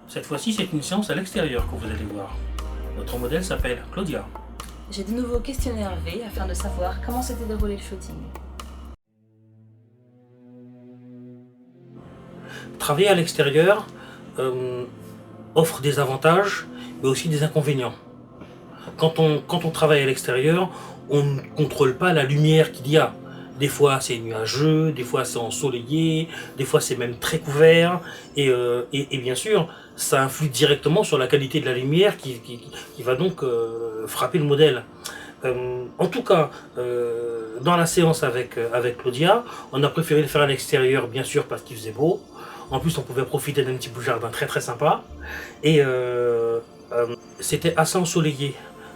Cette fois-ci, c'est une séance à l'extérieur que vous allez voir. Notre modèle s'appelle Claudia. J'ai de nouveaux questionnaires V afin de savoir comment s'était déroulé le shooting. Travailler à l'extérieur offre des avantages, mais aussi des inconvénients. Quand on travaille à l'extérieur, on ne contrôle pas la lumière qu'il y a. Des fois c'est nuageux, des fois c'est ensoleillé, des fois c'est même très couvert, et bien sûr ça influe directement sur la qualité de la lumière qui va donc frapper le modèle. En tout cas, dans la séance avec Claudia, on a préféré le faire à l'extérieur, bien sûr parce qu'il faisait beau. En plus on pouvait profiter d'un petit bout de jardin très très sympa, et c'était assez ensoleillé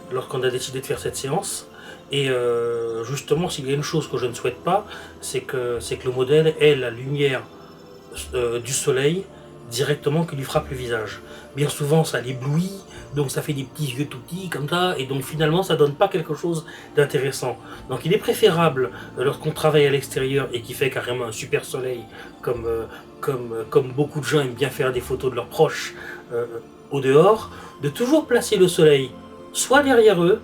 lorsqu'on a décidé de faire cette séance. Et justement, s'il y a une chose que je ne souhaite pas, c'est que le modèle ait la lumière du soleil directement qui lui frappe le visage. Bien souvent, ça l'éblouit, donc ça fait des petits yeux tout petits comme ça, et donc finalement, ça donne pas quelque chose d'intéressant. Donc il est préférable, lorsqu'on travaille à l'extérieur et qu'il fait carrément un super soleil, comme beaucoup de gens aiment bien faire des photos de leurs proches au dehors, de toujours placer le soleil soit derrière eux,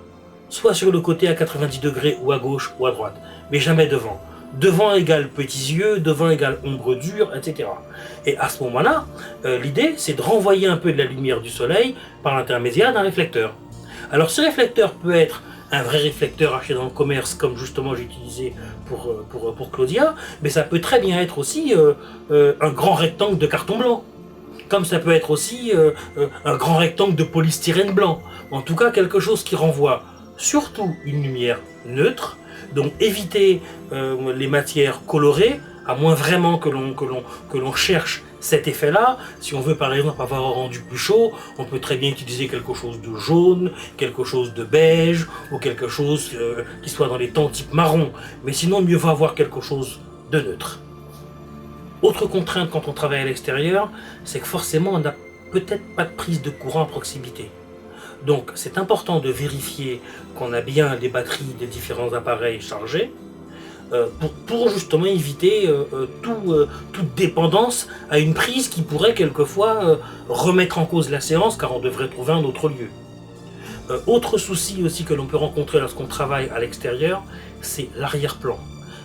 soit sur le côté à 90 degrés ou à gauche ou à droite, mais jamais devant. Devant égale petits yeux, devant égale ombre dure, etc. Et à ce moment-là, l'idée c'est de renvoyer un peu de la lumière du soleil par l'intermédiaire d'un réflecteur. Alors ce réflecteur peut être un vrai réflecteur acheté dans le commerce, comme justement j'ai utilisé pour Claudia, mais ça peut très bien être aussi un grand rectangle de carton blanc. Comme ça peut être aussi un grand rectangle de polystyrène blanc. En tout cas, quelque chose qui renvoie surtout une lumière neutre, donc éviter les matières colorées, à moins vraiment que l'on cherche cet effet-là. Si on veut par exemple avoir un rendu plus chaud, on peut très bien utiliser quelque chose de jaune, quelque chose de beige, ou quelque chose qui soit dans les tons type marron. Mais sinon, mieux vaut avoir quelque chose de neutre. Autre contrainte quand on travaille à l'extérieur, c'est que forcément on n'a peut-être pas de prise de courant à proximité. Donc c'est important de vérifier qu'on a bien les batteries des différents appareils chargés pour justement éviter toute dépendance à une prise qui pourrait quelquefois remettre en cause la séance, car on devrait trouver un autre lieu. Autre souci aussi que l'on peut rencontrer lorsqu'on travaille à l'extérieur, c'est l'arrière-plan.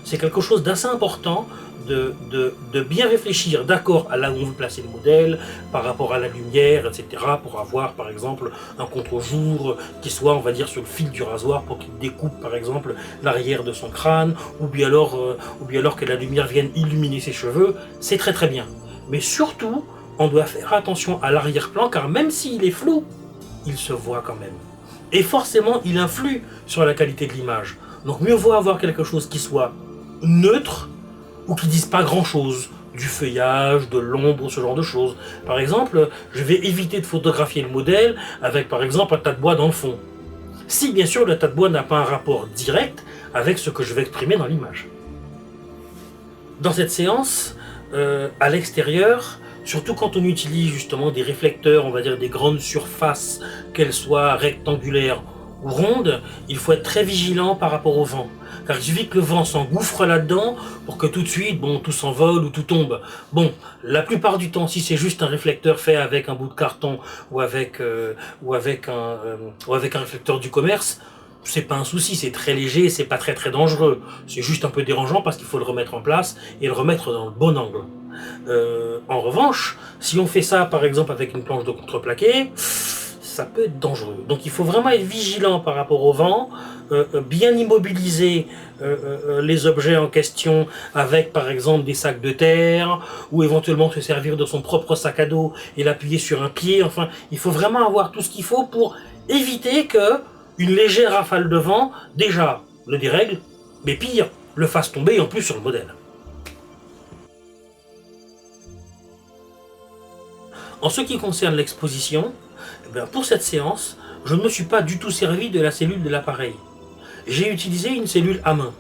C'est quelque chose d'assez important de bien réfléchir, d'accord, à là où on veut placer le modèle, par rapport à la lumière, etc., pour avoir par exemple un contre-jour qui soit, on va dire, sur le fil du rasoir pour qu'il découpe par exemple l'arrière de son crâne, ou bien alors que la lumière vienne illuminer ses cheveux, c'est très très bien. Mais surtout, on doit faire attention à l'arrière-plan, car même s'il est flou, il se voit quand même. Et forcément, il influe sur la qualité de l'image. Donc mieux vaut avoir quelque chose qui soit neutre, ou qui disent pas grand chose, du feuillage, de l'ombre, ce genre de choses. Par exemple, je vais éviter de photographier le modèle avec par exemple un tas de bois dans le fond. Si bien sûr le tas de bois n'a pas un rapport direct avec ce que je vais exprimer dans l'image. Dans cette séance, à l'extérieur, surtout quand on utilise justement des réflecteurs, on va dire des grandes surfaces, qu'elles soient rectangulaires ou rondes, il faut être très vigilant par rapport au vent. Car il suffit que le vent s'engouffre là-dedans pour que tout de suite, tout s'envole ou tout tombe. Bon, la plupart du temps, si c'est juste un réflecteur fait avec un bout de carton ou avec un réflecteur du commerce, c'est pas un souci, c'est très léger, c'est pas très très dangereux. C'est juste un peu dérangeant parce qu'il faut le remettre en place et le remettre dans le bon angle. En revanche, si on fait ça par exemple avec une planche de contreplaqué, ça peut être dangereux. Donc il faut vraiment être vigilant par rapport au vent, bien immobiliser les objets en question avec par exemple des sacs de terre, ou éventuellement se servir de son propre sac à dos et l'appuyer sur un pied. Enfin, il faut vraiment avoir tout ce qu'il faut pour éviter que une légère rafale de vent, déjà, le dérègle, mais pire, le fasse tomber en plus sur le modèle. En ce qui concerne l'exposition, pour cette séance, je ne me suis pas du tout servi de la cellule de l'appareil. J'ai utilisé une cellule à main.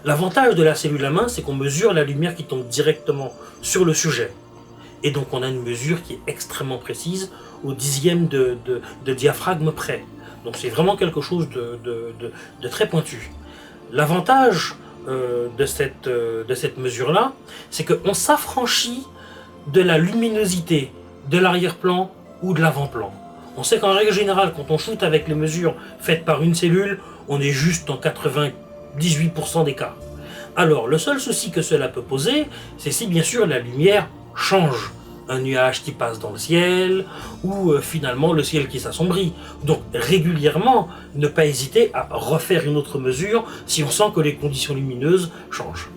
L'avantage de la cellule à main, c'est qu'on mesure la lumière qui tombe directement sur le sujet. Et donc on a une mesure qui est extrêmement précise, au dixième de diaphragme près. Donc c'est vraiment quelque chose de très pointu. L'avantage de cette mesure-là, c'est qu'on s'affranchit de la luminosité de l'arrière-plan ou de l'avant-plan. On sait qu'en règle générale, quand on shoot avec les mesures faites par une cellule, on est juste dans 98% des cas. Alors, le seul souci que cela peut poser, c'est si bien sûr la lumière change. Un nuage qui passe dans le ciel, ou finalement le ciel qui s'assombrit. Donc régulièrement, ne pas hésiter à refaire une autre mesure si on sent que les conditions lumineuses changent.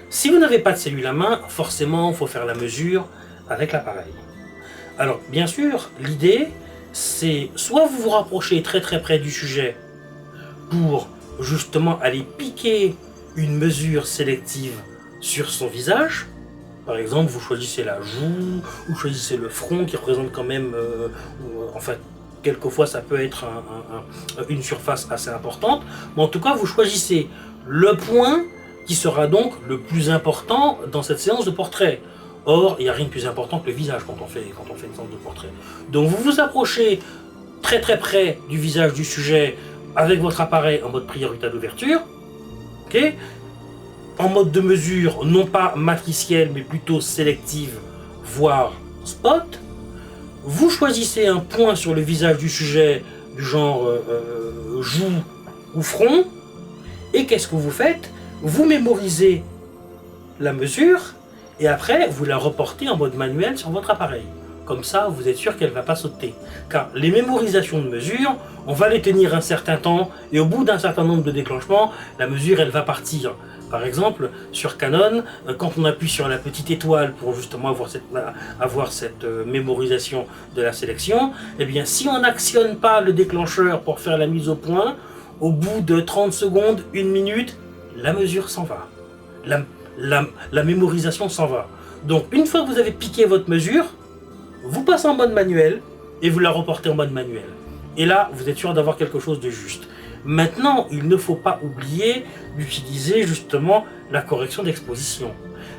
Si vous n'avez pas de cellule à main, forcément il faut faire la mesure avec l'appareil. Alors bien sûr, l'idée c'est soit vous vous rapprochez très très près du sujet pour justement aller piquer une mesure sélective sur son visage. Par exemple, vous choisissez la joue, vous choisissez le front qui représente quand même, enfin, quelquefois ça peut être une surface assez importante, mais en tout cas, vous choisissez le point qui sera donc le plus important dans cette séance de portrait. Or, il n'y a rien de plus important que le visage quand on fait une séance de portrait. Donc vous vous approchez très très près du visage du sujet avec votre appareil en mode priorité d'ouverture, ok, en mode de mesure, non pas matricielle, mais plutôt sélective, voire spot. Vous choisissez un point sur le visage du sujet, du genre joue ou front, et qu'est-ce que vous faites? Vous mémorisez la mesure, et après, vous la reportez en mode manuel sur votre appareil. Comme ça, vous êtes sûr qu'elle ne va pas sauter. Car les mémorisations de mesures, on va les tenir un certain temps, et au bout d'un certain nombre de déclenchements, la mesure, elle va partir. Par exemple, sur Canon, quand on appuie sur la petite étoile pour justement avoir cette mémorisation de la sélection, eh bien, si on n'actionne pas le déclencheur pour faire la mise au point, au bout de 30 secondes, 1 minute, la mesure s'en va. La mémorisation s'en va. Donc, une fois que vous avez piqué votre mesure, vous passez en mode manuel et vous la reportez en mode manuel. Et là, vous êtes sûr d'avoir quelque chose de juste. Maintenant, il ne faut pas oublier d'utiliser justement la correction d'exposition.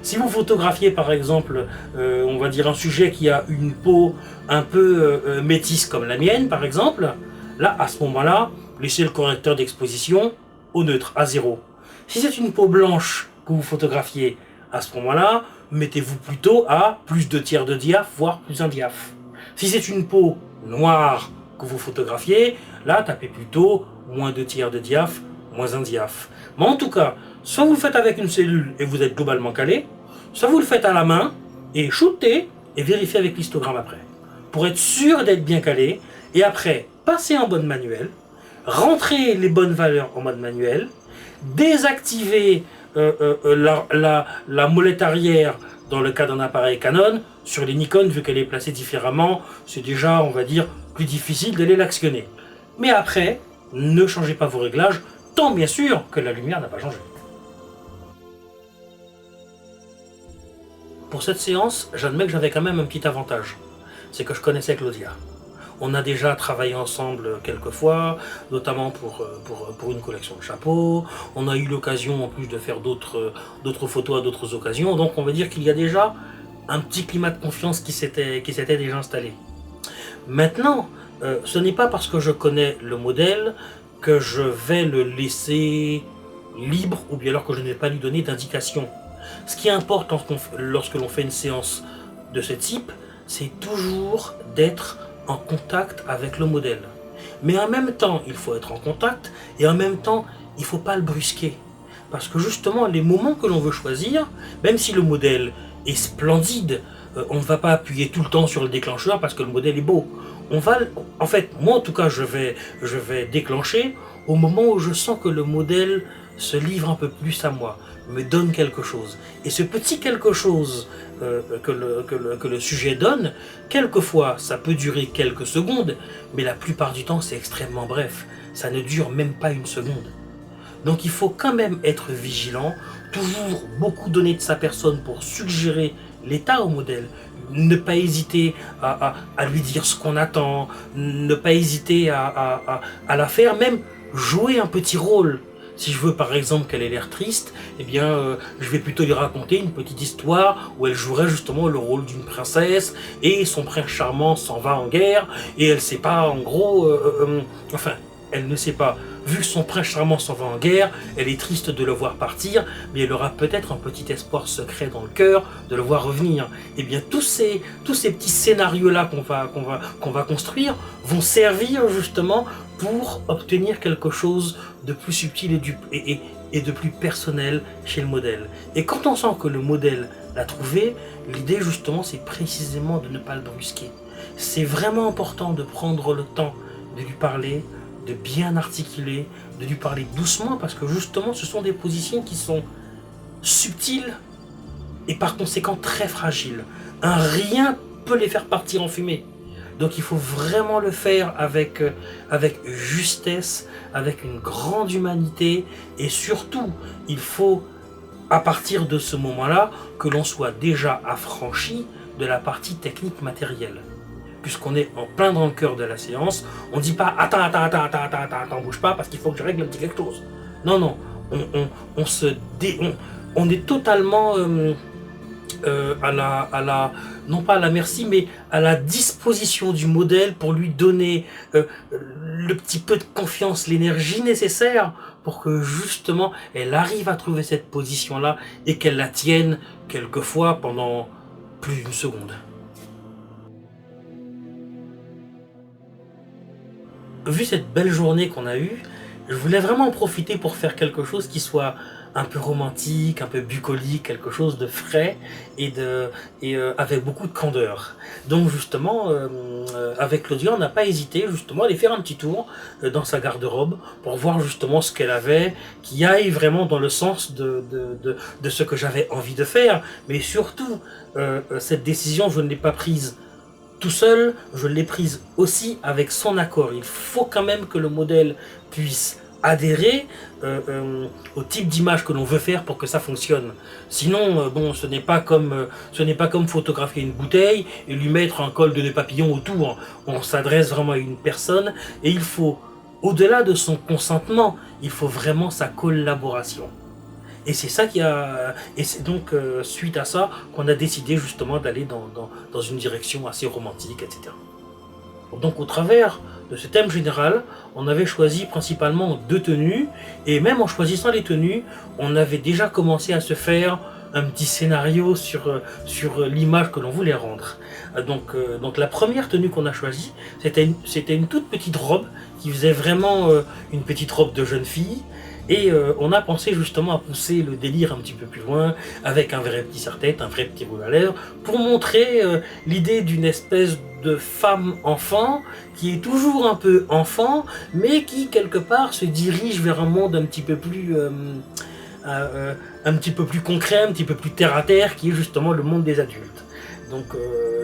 Si vous photographiez par exemple, on va dire un sujet qui a une peau un peu métisse comme la mienne par exemple, là à ce moment-là, laissez le correcteur d'exposition au neutre, à 0. Si c'est une peau blanche que vous photographiez, à ce moment-là, mettez-vous plutôt à plus 2/3 de diaph, voire plus 1 diaph. Si c'est une peau noire que vous photographiez, là tapez plutôt moins 2/3 de diaph, moins 1 diaph. Mais en tout cas, soit vous le faites avec une cellule et vous êtes globalement calé, soit vous le faites à la main et shootez et vérifiez avec l'histogramme après. Pour être sûr d'être bien calé, et après, passez en mode manuel, rentrez les bonnes valeurs en mode manuel, désactivez la molette arrière dans le cas d'un appareil Canon. Sur les Nikon, vu qu'elle est placée différemment, c'est déjà, on va dire, plus difficile d'aller l'actionner. Mais après, ne changez pas vos réglages, tant bien sûr que la lumière n'a pas changé. Pour cette séance, j'admets que j'avais quand même un petit avantage. C'est que je connaissais Claudia. On a déjà travaillé ensemble quelques fois, notamment pour une collection de chapeaux. On a eu l'occasion en plus de faire d'autres photos à d'autres occasions. Donc on va dire qu'il y a déjà un petit climat de confiance qui s'était déjà installé. Maintenant, ce n'est pas parce que je connais le modèle que je vais le laisser libre ou bien alors que je ne vais pas lui donner d'indication. Ce qui importe lorsque l'on fait une séance de ce type, c'est toujours d'être en contact avec le modèle. Mais en même temps, il faut être en contact et en même temps, il ne faut pas le brusquer. Parce que justement, les moments que l'on veut choisir, même si le modèle est splendide, on ne va pas appuyer tout le temps sur le déclencheur parce que le modèle est beau. En fait, moi en tout cas, je vais déclencher au moment où je sens que le modèle se livre un peu plus à moi, me donne quelque chose. Et ce petit quelque chose que le sujet donne, quelquefois ça peut durer quelques secondes, mais la plupart du temps c'est extrêmement bref. Ça ne dure même pas une seconde. Donc il faut quand même être vigilant, toujours beaucoup donner de sa personne pour suggérer l'état au modèle. Ne pas hésiter à lui dire ce qu'on attend, ne pas hésiter à la faire, même jouer un petit rôle. Si je veux par exemple qu'elle ait l'air triste, eh bien je vais plutôt lui raconter une petite histoire où elle jouerait justement le rôle d'une princesse et son prince charmant s'en va en guerre et elle sait pas en gros, enfin elle ne sait pas. Vu que son prince charmant s'en va en guerre, elle est triste de le voir partir, mais elle aura peut-être un petit espoir secret dans le cœur de le voir revenir. Et bien tous ces petits scénarios-là qu'on va construire vont servir justement pour obtenir quelque chose de plus subtil et de plus personnel chez le modèle. Et quand on sent que le modèle l'a trouvé, l'idée justement c'est précisément de ne pas le brusquer. C'est vraiment important de prendre le temps de lui parler, de bien articuler, de lui parler doucement, parce que justement ce sont des positions qui sont subtiles et par conséquent très fragiles. Un rien peut les faire partir en fumée. Donc il faut vraiment le faire avec justesse, avec une grande humanité, et surtout il faut à partir de ce moment-là que l'on soit déjà affranchi de la partie technique matérielle. Puisqu'on est en plein dans le cœur de la séance, on ne dit pas attends, bouge pas parce qu'il faut que je règle un petit quelque chose. Non, non, on est totalement non pas à la merci, mais à la disposition du modèle pour lui donner le petit peu de confiance, l'énergie nécessaire pour que justement elle arrive à trouver cette position-là et qu'elle la tienne quelquefois pendant plus d'une seconde. Vu cette belle journée qu'on a eue, je voulais vraiment en profiter pour faire quelque chose qui soit un peu romantique, un peu bucolique, quelque chose de frais et avec beaucoup de candeur. Donc justement, avec Claudia, on n'a pas hésité justement à aller faire un petit tour dans sa garde-robe pour voir justement ce qu'elle avait, qui aille vraiment dans le sens de ce que j'avais envie de faire. Mais surtout, cette décision, je ne l'ai pas prise tout seul, je l'ai prise aussi avec son accord. Il faut quand même que le modèle puisse adhérer au type d'image que l'on veut faire pour que ça fonctionne. Sinon, bon, ce n'est pas comme photographier une bouteille et lui mettre un col de nœud papillon autour. On s'adresse vraiment à une personne et il faut, au-delà de son consentement, il faut vraiment sa collaboration. Et c'est ça et c'est donc suite à ça qu'on a décidé justement d'aller dans une direction assez romantique, etc. Donc au travers de ce thème général, on avait choisi principalement 2 tenues, et même en choisissant les tenues, on avait déjà commencé à se faire un petit scénario sur l'image que l'on voulait rendre. Donc la première tenue qu'on a choisie, c'était une toute petite robe qui faisait vraiment une petite robe de jeune fille. Et on a pensé justement à pousser le délire un petit peu plus loin, avec un vrai petit serre-tête, un vrai petit rouge à lèvres, pour montrer l'idée d'une espèce de femme-enfant, qui est toujours un peu enfant, mais qui quelque part se dirige vers un monde un petit peu plus concret, un petit peu plus terre-à-terre, qui est justement le monde des adultes.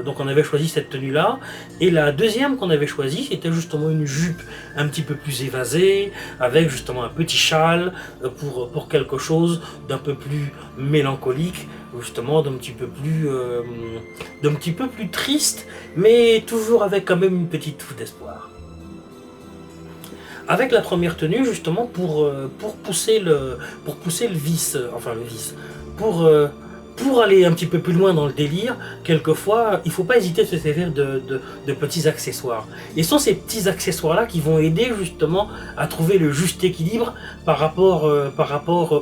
Donc on avait choisi cette tenue-là. Et la deuxième qu'on avait choisie, c'était justement une jupe un petit peu plus évasée, avec justement un petit châle pour quelque chose d'un peu plus mélancolique, justement d'un petit peu plus triste, mais toujours avec quand même une petite touche d'espoir. Avec la première tenue, justement, pour pousser le vice, pour aller un petit peu plus loin dans le délire, quelquefois, il ne faut pas hésiter à se servir de petits accessoires. Et ce sont ces petits accessoires-là qui vont aider justement à trouver le juste équilibre par rapport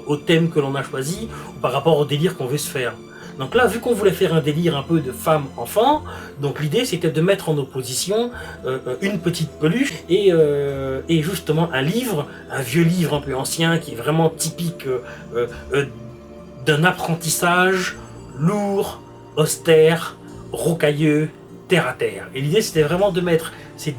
au thème que l'on a choisi, ou par rapport au délire qu'on veut se faire. Donc là, vu qu'on voulait faire un délire un peu de femme-enfant, donc l'idée c'était de mettre en opposition une petite peluche et justement un vieux livre un peu ancien qui est vraiment typique d'un apprentissage lourd, austère, rocailleux, terre à terre. Et l'idée c'était vraiment de mettre ces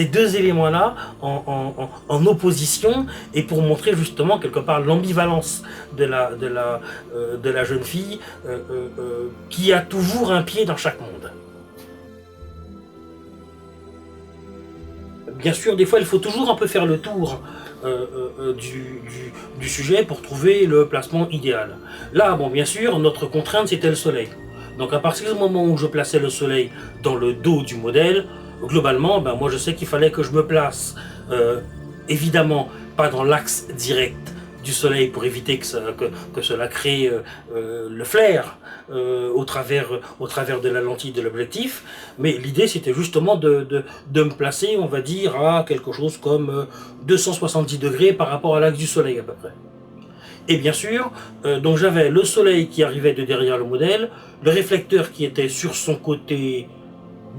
deux éléments-là en opposition, et pour montrer justement quelque part l'ambivalence de la jeune fille qui a toujours un pied dans chaque monde. Bien sûr, des fois il faut toujours un peu faire le tour du sujet pour trouver le placement idéal. Là, bon, bien sûr, notre contrainte c'était le soleil. Donc à partir du moment où je plaçais le soleil dans le dos du modèle, globalement, moi je sais qu'il fallait que je me place évidemment pas dans l'axe direct du soleil pour éviter que cela crée le flair au travers de la lentille de l'objectif. Mais l'idée c'était justement de me placer, on va dire, à quelque chose comme 270 degrés par rapport à l'axe du soleil à peu près. Et bien sûr, donc j'avais le soleil qui arrivait de derrière le modèle, le réflecteur qui était sur son côté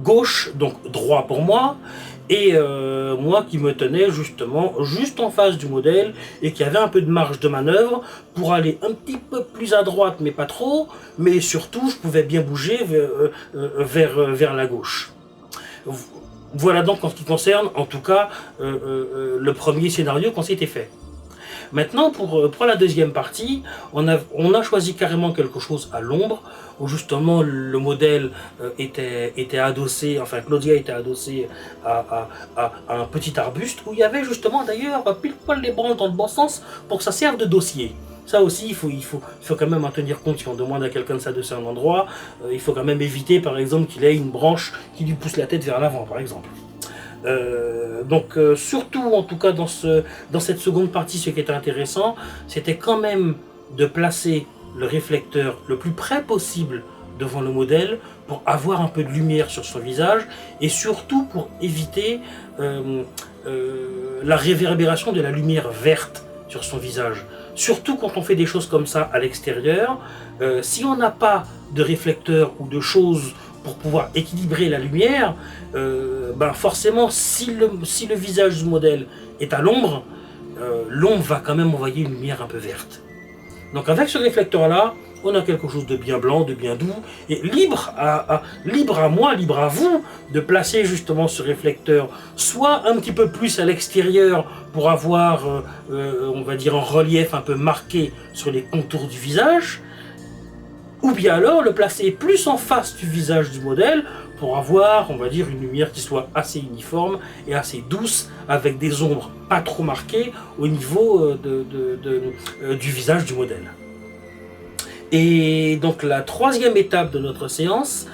gauche, donc droit pour moi, et moi qui me tenais justement juste en face du modèle et qui avait un peu de marge de manœuvre pour aller un petit peu plus à droite mais pas trop, mais surtout je pouvais bien bouger vers la gauche. Voilà donc en ce qui concerne en tout cas le premier scénario qu'on s'était fait. Maintenant, pour la deuxième partie, on a choisi carrément quelque chose à l'ombre, où justement le modèle était adossé, enfin Claudia était adossée à un petit arbuste, où il y avait justement d'ailleurs pile poil les branches dans le bon sens pour que ça serve de dossier. Ça aussi, il faut quand même en tenir compte. Si on demande à quelqu'un de s'adosser à un endroit, il faut quand même éviter par exemple qu'il ait une branche qui lui pousse la tête vers l'avant, par exemple. Donc surtout en tout cas dans cette seconde partie, ce qui était intéressant, c'était quand même de placer le réflecteur le plus près possible devant le modèle pour avoir un peu de lumière sur son visage et surtout pour éviter la réverbération de la lumière verte sur son visage. Surtout quand on fait des choses comme ça à l'extérieur, si on n'a pas de réflecteur ou de choses pour pouvoir équilibrer la lumière, ben forcément si le visage du modèle est à l'ombre, l'ombre va quand même envoyer une lumière un peu verte. Donc avec ce réflecteur là, on a quelque chose de bien blanc, de bien doux, et libre à moi, libre à vous, de placer justement ce réflecteur soit un petit peu plus à l'extérieur pour avoir, on va dire, un relief un peu marqué sur les contours du visage, ou bien alors le placer plus en face du visage du modèle pour avoir, on va dire, une lumière qui soit assez uniforme et assez douce, avec des ombres pas trop marquées au niveau du visage du modèle. Et donc la troisième étape de notre séance,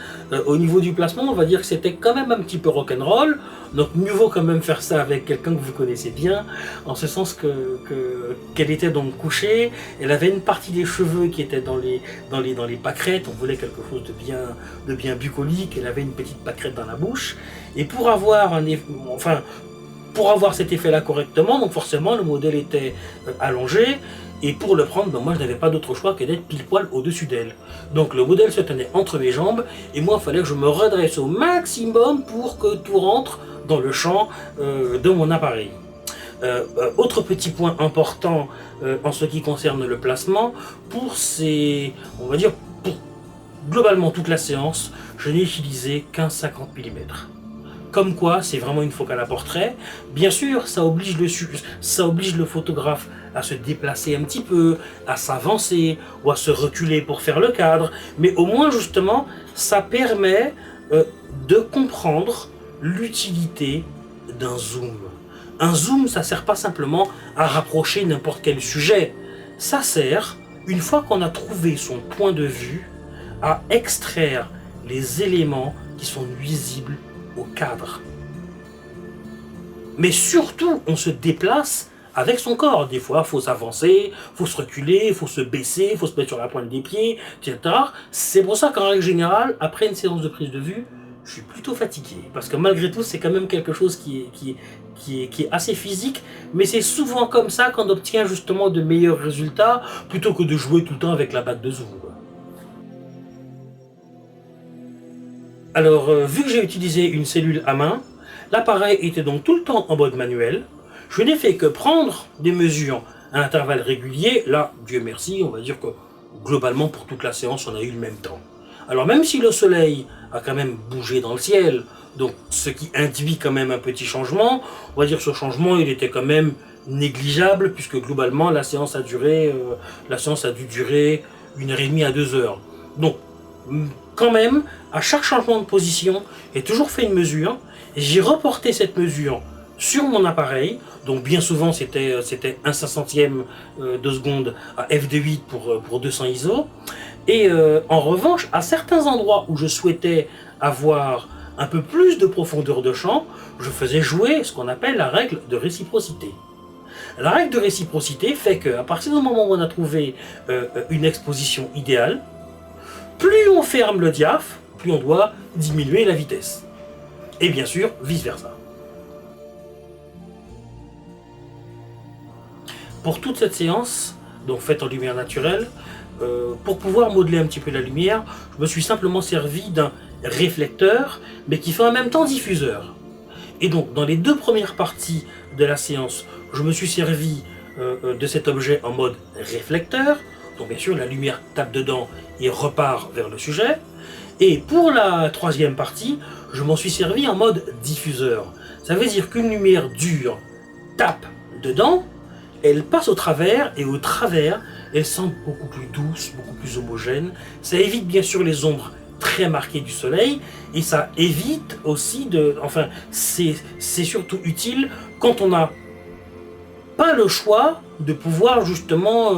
au niveau du placement, on va dire que c'était quand même un petit peu rock'n'roll, donc mieux vaut quand même faire ça avec quelqu'un que vous connaissez bien, en ce sens qu'elle était donc couchée, elle avait une partie des cheveux qui était dans les pâquerettes, on voulait quelque chose de bien bucolique, elle avait une petite pâquerette dans la bouche, et pour avoir cet effet-là correctement, donc forcément le modèle était allongé, et pour le prendre, ben moi je n'avais pas d'autre choix que d'être pile poil au-dessus d'elle. Donc le modèle se tenait entre mes jambes, et moi il fallait que je me redresse au maximum pour que tout rentre dans le champ de mon appareil. Autre petit point important en ce qui concerne le placement, pour globalement toute la séance, je n'ai utilisé qu'un 50 mm. Comme quoi, c'est vraiment une focale à portrait. Bien sûr, ça oblige le photographe à se déplacer un petit peu, à s'avancer ou à se reculer pour faire le cadre. Mais au moins, justement, ça permet de comprendre l'utilité d'un zoom. Un zoom, ça ne sert pas simplement à rapprocher n'importe quel sujet. Ça sert, une fois qu'on a trouvé son point de vue, à extraire les éléments qui sont nuisibles au cadre. Mais surtout, on se déplace avec son corps. Des fois, il faut s'avancer, il faut se reculer, il faut se baisser, il faut se mettre sur la pointe des pieds, etc. C'est pour ça qu'en règle générale, après une séance de prise de vue, je suis plutôt fatigué. Parce que malgré tout, c'est quand même quelque chose qui est assez physique, mais c'est souvent comme ça qu'on obtient justement de meilleurs résultats, plutôt que de jouer tout le temps avec la batte de zoom. Alors, vu que j'ai utilisé une cellule à main, l'appareil était donc tout le temps en mode manuel. Je n'ai fait que prendre des mesures à intervalles réguliers. Là, Dieu merci, on va dire que globalement pour toute la séance, on a eu le même temps. Alors même si le soleil a quand même bougé dans le ciel, donc ce qui induit quand même un petit changement, on va dire que ce changement il était quand même négligeable puisque globalement la séance a dû durer 1h30 à 2 heures. Donc quand même, à chaque changement de position, j'ai toujours fait une mesure, et j'ai reporté cette mesure sur mon appareil, donc bien souvent c'était 1/500e de seconde à f2.8 pour 200 ISO, et en revanche, à certains endroits où je souhaitais avoir un peu plus de profondeur de champ, je faisais jouer ce qu'on appelle la règle de réciprocité. La règle de réciprocité fait qu'à partir du moment où on a trouvé une exposition idéale, plus on ferme le diaph, plus on doit diminuer la vitesse. Et bien sûr, vice-versa. Pour toute cette séance, donc faite en lumière naturelle, pour pouvoir modeler un petit peu la lumière, je me suis simplement servi d'un réflecteur, mais qui fait en même temps diffuseur. Et donc, dans les deux premières parties de la séance, je me suis servi de cet objet en mode réflecteur. Donc bien sûr, la lumière tape dedans et repart vers le sujet. Et pour la troisième partie, je m'en suis servi en mode diffuseur. Ça veut dire qu'une lumière dure tape dedans, elle passe au travers, et au travers, elle semble beaucoup plus douce, beaucoup plus homogène. Ça évite bien sûr les ombres très marquées du soleil, et ça évite aussi de... Enfin, c'est surtout utile quand on n'a pas le choix de pouvoir justement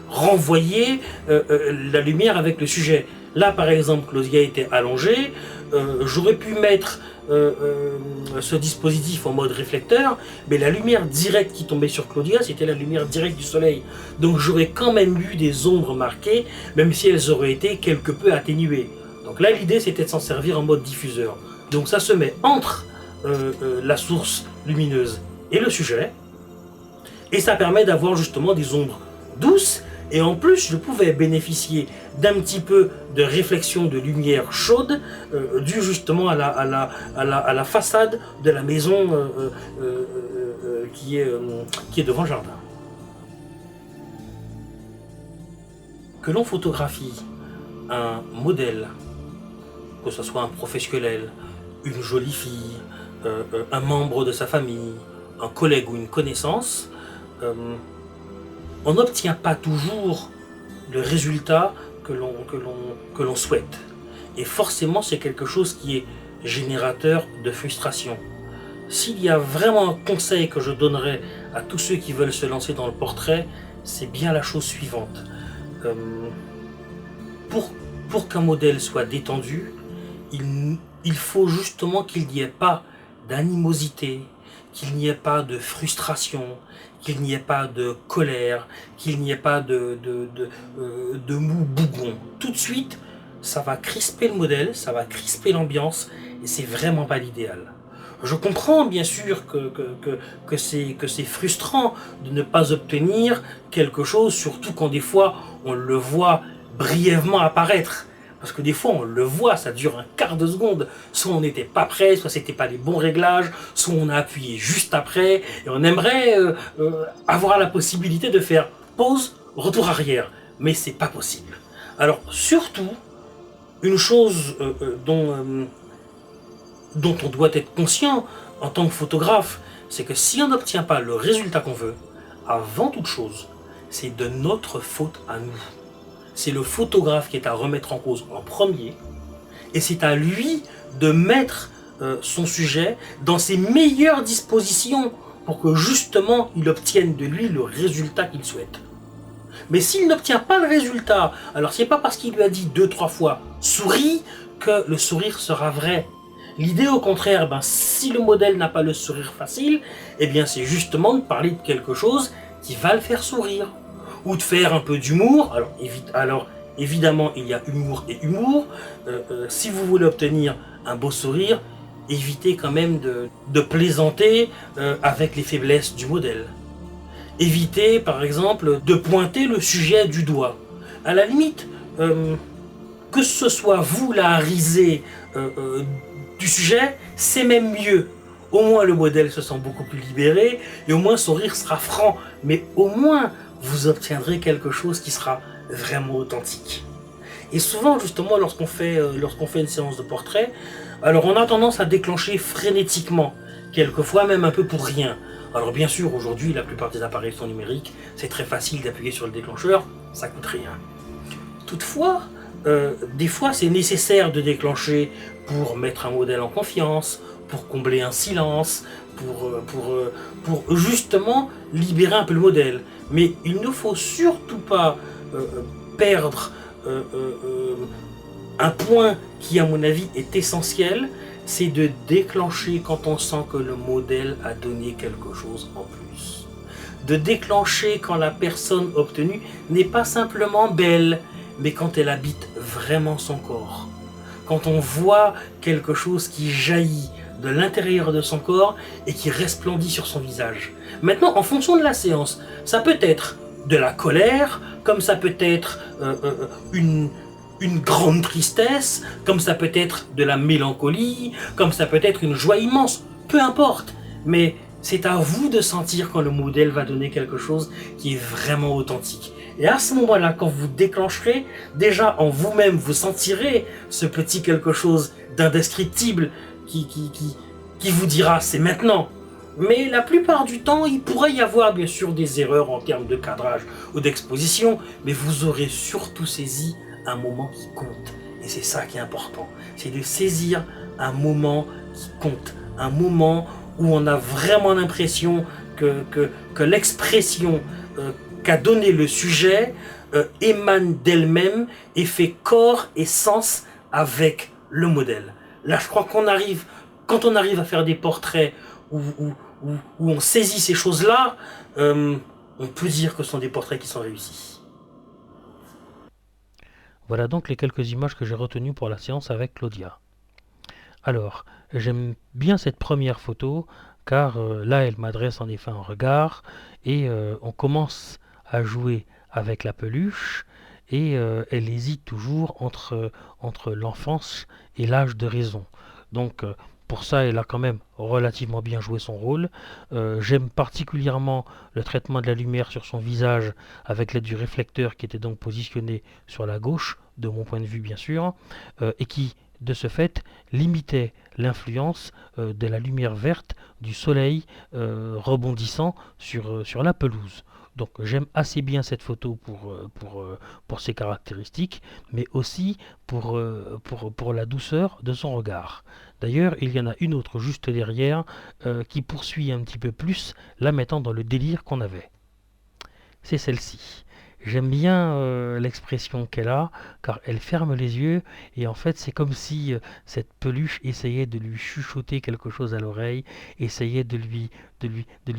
renvoyer la lumière avec le sujet. Là, par exemple, Claudia était allongée, j'aurais pu mettre ce dispositif en mode réflecteur, mais la lumière directe qui tombait sur Claudia, c'était la lumière directe du soleil. Donc j'aurais quand même eu des ombres marquées, même si elles auraient été quelque peu atténuées. Donc là, l'idée, c'était de s'en servir en mode diffuseur. Donc ça se met entre la source lumineuse et le sujet, et ça permet d'avoir justement des ombres douces. Et en plus, je pouvais bénéficier d'un petit peu de réflexion de lumière chaude due justement à la façade de la maison qui est devant le jardin. Que l'on photographie un modèle, que ce soit un professionnel, une jolie fille, un membre de sa famille, un collègue ou une connaissance, on n'obtient pas toujours le résultat que l'on souhaite. Et forcément, c'est quelque chose qui est générateur de frustration. S'il y a vraiment un conseil que je donnerais à tous ceux qui veulent se lancer dans le portrait, c'est bien la chose suivante. Pour qu'un modèle soit détendu, il faut justement qu'il n'y ait pas d'animosité, qu'il n'y ait pas de frustration, qu'il n'y ait pas de colère, qu'il n'y ait pas de mou bougon. Tout de suite, ça va crisper le modèle, ça va crisper l'ambiance, et c'est vraiment pas l'idéal. Je comprends bien sûr que c'est frustrant de ne pas obtenir quelque chose, surtout quand des fois on le voit brièvement apparaître. Parce que des fois on le voit, ça dure un quart de seconde, soit on n'était pas prêt, soit c'était pas les bons réglages, soit on a appuyé juste après, et on aimerait avoir la possibilité de faire pause, retour arrière, mais c'est pas possible. Alors surtout, une chose dont on doit être conscient en tant que photographe, c'est que si on n'obtient pas le résultat qu'on veut, avant toute chose, c'est de notre faute à nous. C'est le photographe qui est à remettre en cause en premier, et c'est à lui de mettre son sujet dans ses meilleures dispositions pour que justement il obtienne de lui le résultat qu'il souhaite. Mais s'il n'obtient pas le résultat, alors c'est pas parce qu'il lui a dit 2-3 fois « souris » que le sourire sera vrai. L'idée au contraire, si le modèle n'a pas le sourire facile, eh bien c'est justement de parler de quelque chose qui va le faire sourire. Ou de faire un peu d'humour. Alors évidemment, il y a humour et humour. Si vous voulez obtenir un beau sourire, évitez quand même de plaisanter avec les faiblesses du modèle. Évitez, par exemple, de pointer le sujet du doigt. À la limite, que ce soit vous la risée du sujet, c'est même mieux. Au moins le modèle se sent beaucoup plus libéré, et au moins son rire sera franc. Mais au moins, vous obtiendrez quelque chose qui sera vraiment authentique. Et souvent, justement, lorsqu'on fait une séance de portrait, alors on a tendance à déclencher frénétiquement, quelquefois même un peu pour rien. Alors bien sûr, aujourd'hui, la plupart des appareils sont numériques, c'est très facile d'appuyer sur le déclencheur, ça coûte rien. Toutefois, des fois, c'est nécessaire de déclencher pour mettre un modèle en confiance, pour combler un silence, pour justement libérer un peu le modèle. Mais il ne faut surtout pas perdre un point qui, à mon avis, est essentiel, c'est de déclencher quand on sent que le modèle a donné quelque chose en plus. de déclencher quand la personne obtenue n'est pas simplement belle, mais quand elle habite vraiment son corps. Quand on voit quelque chose qui jaillit de l'intérieur de son corps et qui resplendit sur son visage. Maintenant, en fonction de la séance, ça peut être de la colère, comme ça peut être une grande tristesse, comme ça peut être de la mélancolie, comme ça peut être une joie immense, peu importe. Mais c'est à vous de sentir quand le modèle va donner quelque chose qui est vraiment authentique. Et à ce moment-là, quand vous déclencherez, déjà en vous-même, vous sentirez ce petit quelque chose d'indescriptible qui vous dira c'est maintenant. Mais la plupart du temps, il pourrait y avoir bien sûr des erreurs en termes de cadrage ou d'exposition, mais vous aurez surtout saisi un moment qui compte. Et c'est ça qui est important, c'est de saisir un moment qui compte, un moment où on a vraiment l'impression que l'expression qu'a donné le sujet émane d'elle-même et fait corps et sens avec le modèle. Là, je crois quand on arrive à faire des portraits où on saisit ces choses-là, on peut dire que ce sont des portraits qui sont réussis. Voilà donc les quelques images que j'ai retenues pour la séance avec Claudia. Alors, j'aime bien cette première photo car là elle m'adresse en effet un regard et on commence à jouer avec la peluche et elle hésite toujours entre l'enfance et l'âge de raison. Donc pour ça, elle a quand même relativement bien joué son rôle. J'aime particulièrement le traitement de la lumière sur son visage avec l'aide du réflecteur qui était donc positionné sur la gauche, de mon point de vue bien sûr, et qui, de ce fait, limitait l'influence de la lumière verte du soleil rebondissant sur la pelouse. Donc j'aime assez bien cette photo pour ses caractéristiques, mais aussi pour la douceur de son regard. D'ailleurs, il y en a une autre juste derrière qui poursuit un petit peu plus, la mettant dans le délire qu'on avait. C'est celle-ci. J'aime bien l'expression qu'elle a, car elle ferme les yeux, et en fait c'est comme si cette peluche essayait de lui chuchoter quelque chose à l'oreille, essayait de lui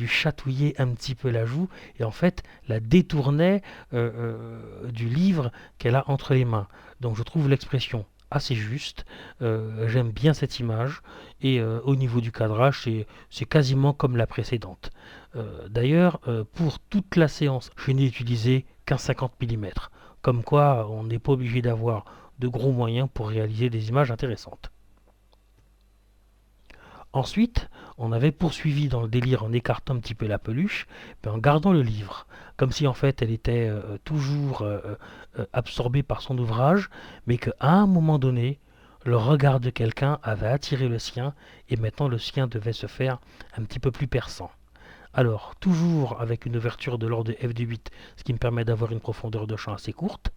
chatouiller un petit peu la joue, et en fait la détournait du livre qu'elle a entre les mains. Donc je trouve l'expression assez juste, j'aime bien cette image, et au niveau du cadrage c'est quasiment comme la précédente. D'ailleurs, pour toute la séance, je n'ai utilisé qu'un 50 mm. Comme quoi, on n'est pas obligé d'avoir de gros moyens pour réaliser des images intéressantes. Ensuite, on avait poursuivi dans le délire en écartant un petit peu la peluche, mais en gardant le livre, comme si en fait elle était toujours absorbée par son ouvrage, mais qu'à un moment donné, le regard de quelqu'un avait attiré le sien, et maintenant le sien devait se faire un petit peu plus perçant. Alors, toujours avec une ouverture de l'ordre de f de 8, ce qui me permet d'avoir une profondeur de champ assez courte.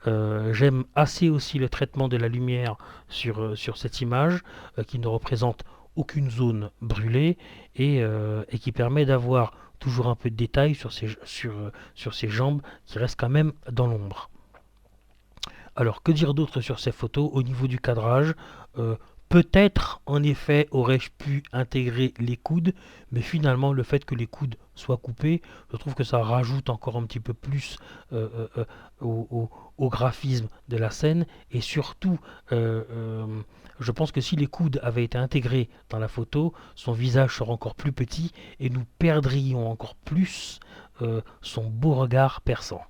J'aime assez aussi le traitement de la lumière sur cette image, qui ne représente aucune zone brûlée et qui permet d'avoir toujours un peu de détail sur ses jambes qui restent quand même dans l'ombre. Alors, que dire d'autre sur ces photos au niveau du cadrage? Peut-être, en effet, aurais-je pu intégrer les coudes, mais finalement, le fait que les coudes soient coupés, je trouve que ça rajoute encore un petit peu plus au graphisme de la scène, et surtout, je pense que si les coudes avaient été intégrés dans la photo, son visage serait encore plus petit, et nous perdrions encore plus son beau regard perçant.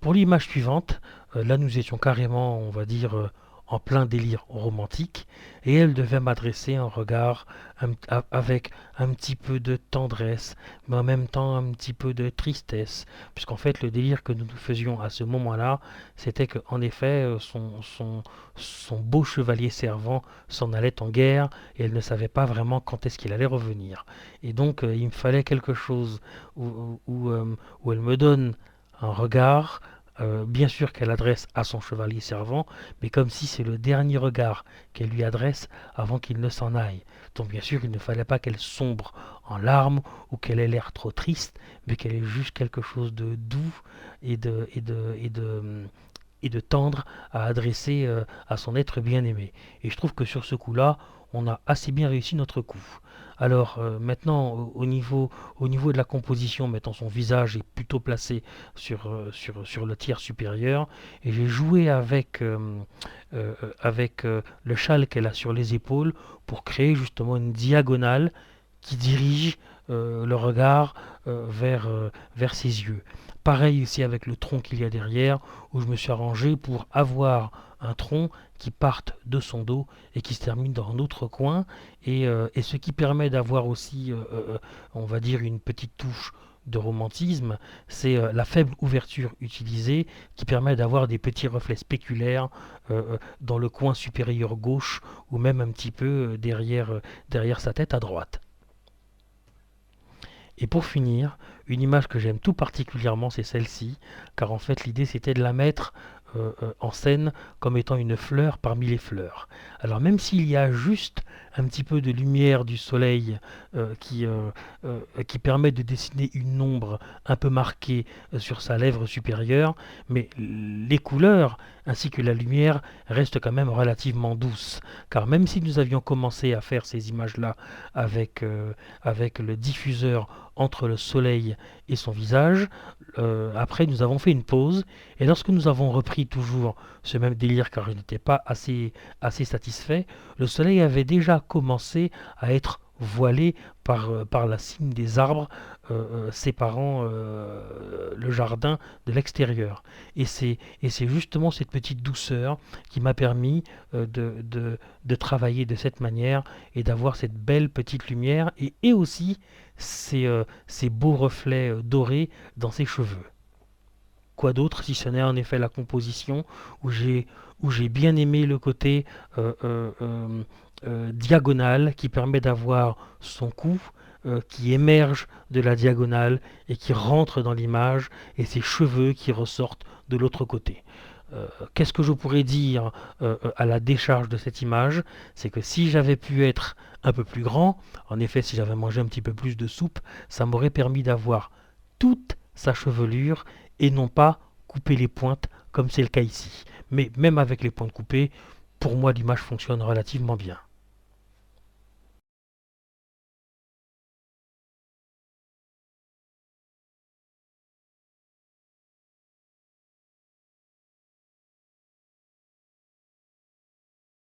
Pour l'image suivante, là nous étions carrément, on va dire, en plein délire romantique, et elle devait m'adresser un regard avec un petit peu de tendresse, mais en même temps un petit peu de tristesse, puisqu'en fait le délire que nous faisions à ce moment-là, c'était qu'en effet son beau chevalier servant s'en allait en guerre, et elle ne savait pas vraiment quand est-ce qu'il allait revenir. Et donc il me fallait quelque chose où elle me donne un regard, bien sûr qu'elle adresse à son chevalier servant, mais comme si c'est le dernier regard qu'elle lui adresse avant qu'il ne s'en aille. Donc bien sûr, il ne fallait pas qu'elle sombre en larmes ou qu'elle ait l'air trop triste, mais qu'elle ait juste quelque chose de doux et de tendre à adresser à son être bien-aimé. Et je trouve que sur ce coup-là, on a assez bien réussi notre coup. Alors maintenant, au niveau de la composition, maintenant son visage est plutôt placé sur le tiers supérieur, et j'ai joué avec le châle qu'elle a sur les épaules pour créer justement une diagonale qui dirige le regard vers ses yeux. Pareil ici avec le tronc qu'il y a derrière, où je me suis arrangé pour avoir un tronc qui parte de son dos et qui se termine dans un autre coin, et ce qui permet d'avoir aussi, on va dire, une petite touche de romantisme, c'est la faible ouverture utilisée qui permet d'avoir des petits reflets spéculaires dans le coin supérieur gauche ou même un petit peu derrière sa tête à droite. Et pour finir, une image que j'aime tout particulièrement, c'est celle-ci, car en fait l'idée c'était de la mettre en scène comme étant une fleur parmi les fleurs. Alors même s'il y a juste un petit peu de lumière du soleil qui permet de dessiner une ombre un peu marquée sur sa lèvre supérieure, mais les couleurs ainsi que la lumière restent quand même relativement douces, car même si nous avions commencé à faire ces images-là avec le diffuseur entre le soleil et son visage, après nous avons fait une pause, et lorsque nous avons repris toujours ce même délire, car je n'étais pas assez satisfait, le soleil avait déjà commencé à être voilé par la cime des arbres séparant le jardin de l'extérieur. Et c'est justement cette petite douceur qui m'a permis de travailler de cette manière et d'avoir cette belle petite lumière et aussi ces beaux reflets dorés dans ses cheveux. Quoi d'autre si ce n'est en effet la composition où j'ai bien aimé le côté diagonale qui permet d'avoir son cou qui émerge de la diagonale et qui rentre dans l'image, et ses cheveux qui ressortent de l'autre côté. Qu'est-ce que je pourrais dire à la décharge de cette image? C'est que si j'avais pu être un peu plus grand, en effet si j'avais mangé un petit peu plus de soupe, ça m'aurait permis d'avoir toute sa chevelure et non pas couper les pointes comme c'est le cas ici. Mais même avec les pointes coupées, pour moi l'image fonctionne relativement bien.